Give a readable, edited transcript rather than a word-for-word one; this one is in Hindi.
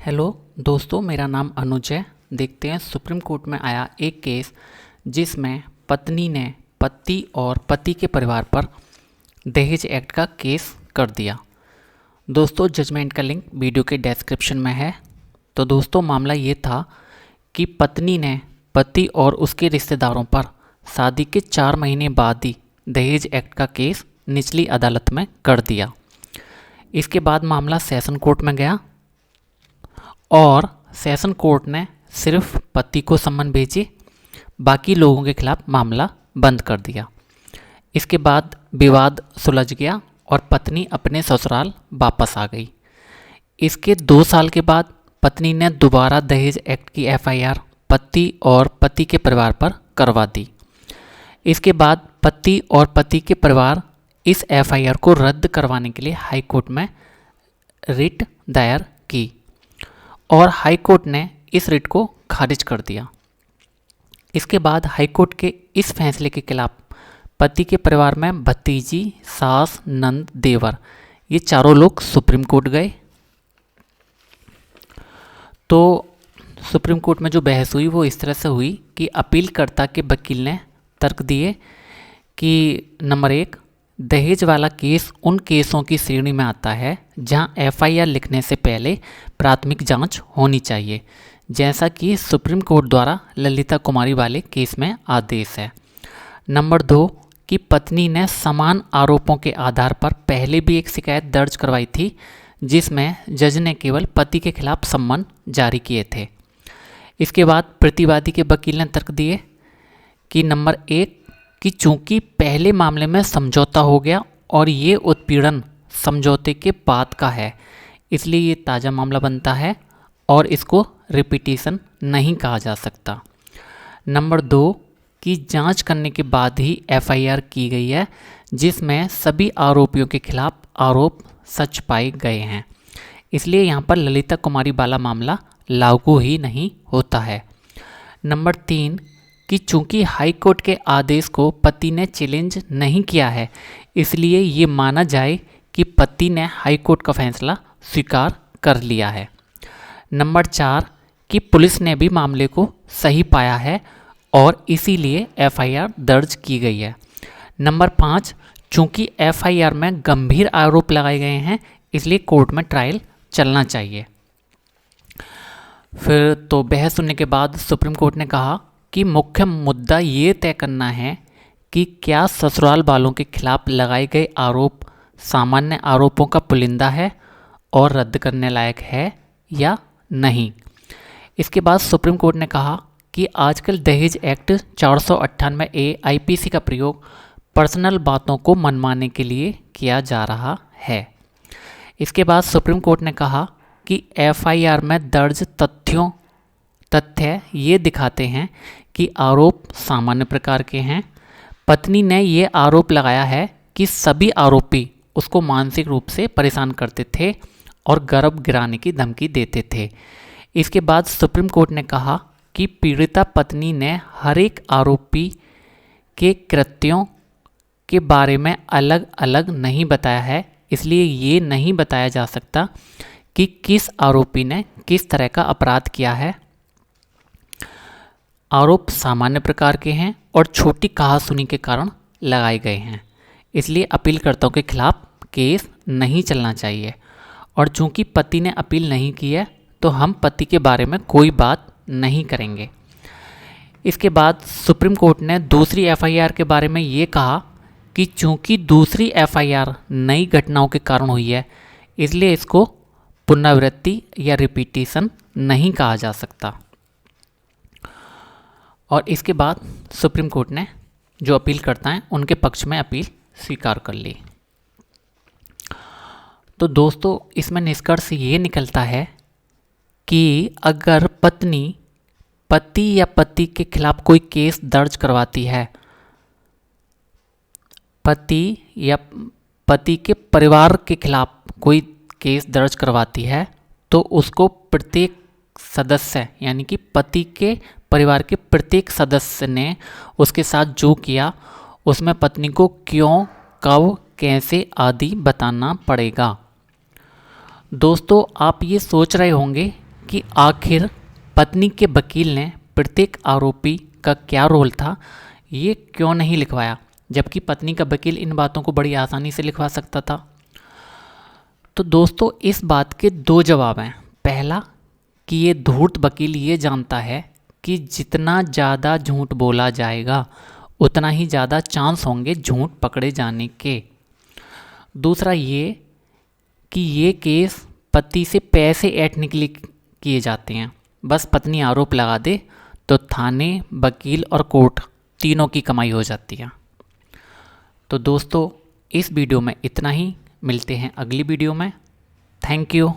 हेलो दोस्तों, मेरा नाम अनुज है। देखते हैं सुप्रीम कोर्ट में आया एक केस जिसमें पत्नी ने पति और पति के परिवार पर दहेज एक्ट का केस कर दिया। दोस्तों, जजमेंट का लिंक वीडियो के डिस्क्रिप्शन में है। तो दोस्तों, मामला ये था कि पत्नी ने पति और उसके रिश्तेदारों पर शादी के 4 महीने बाद ही दहेज एक्ट का केस निचली अदालत में कर दिया। इसके बाद मामला सेशन कोर्ट में गया और सेशन कोर्ट ने सिर्फ पति को सम्मन भेजे, बाकी लोगों के खिलाफ मामला बंद कर दिया। इसके बाद विवाद सुलझ गया और पत्नी अपने ससुराल वापस आ गई। इसके 2 साल के बाद पत्नी ने दोबारा दहेज एक्ट की एफआईआर पति और पति के परिवार पर करवा दी। इसके बाद पति और पति के परिवार इस एफआईआर को रद्द करवाने के लिए हाई कोर्ट में रिट दायर की और हाई कोर्ट ने इस रिट को खारिज कर दिया। इसके बाद हाई कोर्ट के इस फैसले के खिलाफ पति के परिवार में भतीजी, सास, नंद, देवर ये चारों लोग सुप्रीम कोर्ट गए। तो सुप्रीम कोर्ट में जो बहस हुई वो इस तरह से हुई कि अपीलकर्ता के वकील ने तर्क दिए कि नंबर 1, दहेज वाला केस उन केसों की श्रेणी में आता है जहां एफआईआर लिखने से पहले प्राथमिक जांच होनी चाहिए, जैसा कि सुप्रीम कोर्ट द्वारा ललिता कुमारी वाले केस में आदेश है। नंबर 2, कि पत्नी ने समान आरोपों के आधार पर पहले भी एक शिकायत दर्ज करवाई थी जिसमें जज ने केवल पति के खिलाफ सम्मन जारी किए थे। इसके बाद प्रतिवादी के वकील ने तर्क दिए कि नंबर 1, कि चूंकि पहले मामले में समझौता हो गया और ये उत्पीड़न समझौते के बाद का है, इसलिए ये ताज़ा मामला बनता है और इसको रिपीटिशन नहीं कहा जा सकता। नंबर 2, कि जांच करने के बाद ही एफआईआर की गई है जिसमें सभी आरोपियों के खिलाफ आरोप सच पाए गए हैं, इसलिए यहाँ पर ललिता कुमारी वाला मामला लागू ही नहीं होता है। नंबर 3, कि चूंकि हाई कोर्ट के आदेश को पति ने चैलेंज नहीं किया है, इसलिए ये माना जाए कि पति ने हाई कोर्ट का फैसला स्वीकार कर लिया है। नंबर 4, कि पुलिस ने भी मामले को सही पाया है और इसीलिए एफआईआर दर्ज की गई है। नंबर 5, चूंकि एफआईआर में गंभीर आरोप लगाए गए हैं, इसलिए कोर्ट में ट्रायल चलना चाहिए। फिर तो बहस सुनने के बाद सुप्रीम कोर्ट ने कहा कि मुख्य मुद्दा ये तय करना है कि क्या ससुराल वालों के खिलाफ लगाए गए आरोप सामान्य आरोपों का पुलिंदा है और रद्द करने लायक है या नहीं। इसके बाद सुप्रीम कोर्ट ने कहा कि आजकल दहेज एक्ट 498A आईपीसी का प्रयोग पर्सनल बातों को मनमाने के लिए किया जा रहा है। इसके बाद सुप्रीम कोर्ट ने कहा कि एफआईआर में दर्ज तथ्य ये दिखाते हैं कि आरोप सामान्य प्रकार के हैं। पत्नी ने ये आरोप लगाया है कि सभी आरोपी उसको मानसिक रूप से परेशान करते थे और गर्भ गिराने की धमकी देते थे। इसके बाद सुप्रीम कोर्ट ने कहा कि पीड़िता पत्नी ने हर एक आरोपी के कृत्यों के बारे में अलग अलग नहीं बताया है, इसलिए ये नहीं बताया जा सकता कि किस आरोपी ने किस तरह का अपराध किया है। आरोप सामान्य प्रकार के हैं और छोटी कहासुनी के कारण लगाए गए हैं, इसलिए अपीलकर्ताओं के खिलाफ केस नहीं चलना चाहिए। और चूंकि पति ने अपील नहीं की है तो हम पति के बारे में कोई बात नहीं करेंगे। इसके बाद सुप्रीम कोर्ट ने दूसरी एफआईआर के बारे में ये कहा कि चूंकि दूसरी एफआईआर नई घटनाओं के कारण हुई है, इसलिए इसको पुनरावृत्ति या रिपीटिशन नहीं कहा जा सकता। और इसके बाद सुप्रीम कोर्ट ने जो अपील करता है उनके पक्ष में अपील स्वीकार कर ली। तो दोस्तों, इसमें निष्कर्ष ये निकलता है कि अगर पत्नी पति या पति के खिलाफ कोई केस दर्ज करवाती है, पति या पति के परिवार के खिलाफ कोई केस दर्ज करवाती है, तो उसको प्रत्येक सदस्य यानी कि पति के परिवार के प्रत्येक सदस्य ने उसके साथ जो किया उसमें पत्नी को क्यों, कब, कैसे आदि बताना पड़ेगा। दोस्तों, आप ये सोच रहे होंगे कि आखिर पत्नी के वकील ने प्रत्येक आरोपी का क्या रोल था ये क्यों नहीं लिखवाया, जबकि पत्नी का वकील इन बातों को बड़ी आसानी से लिखवा सकता था। तो दोस्तों इस बात के दो जवाब हैं। पहला कि ये धूर्त वकील ये जानता है कि जितना ज़्यादा झूठ बोला जाएगा उतना ही ज़्यादा चांस होंगे झूठ पकड़े जाने के। दूसरा ये कि ये केस पति से पैसे ऐंठने के लिए किए जाते हैं। बस पत्नी आरोप लगा दे तो थाने, वकील और कोर्ट तीनों की कमाई हो जाती है। तो दोस्तों इस वीडियो में इतना ही, मिलते हैं अगली वीडियो में। Thank you.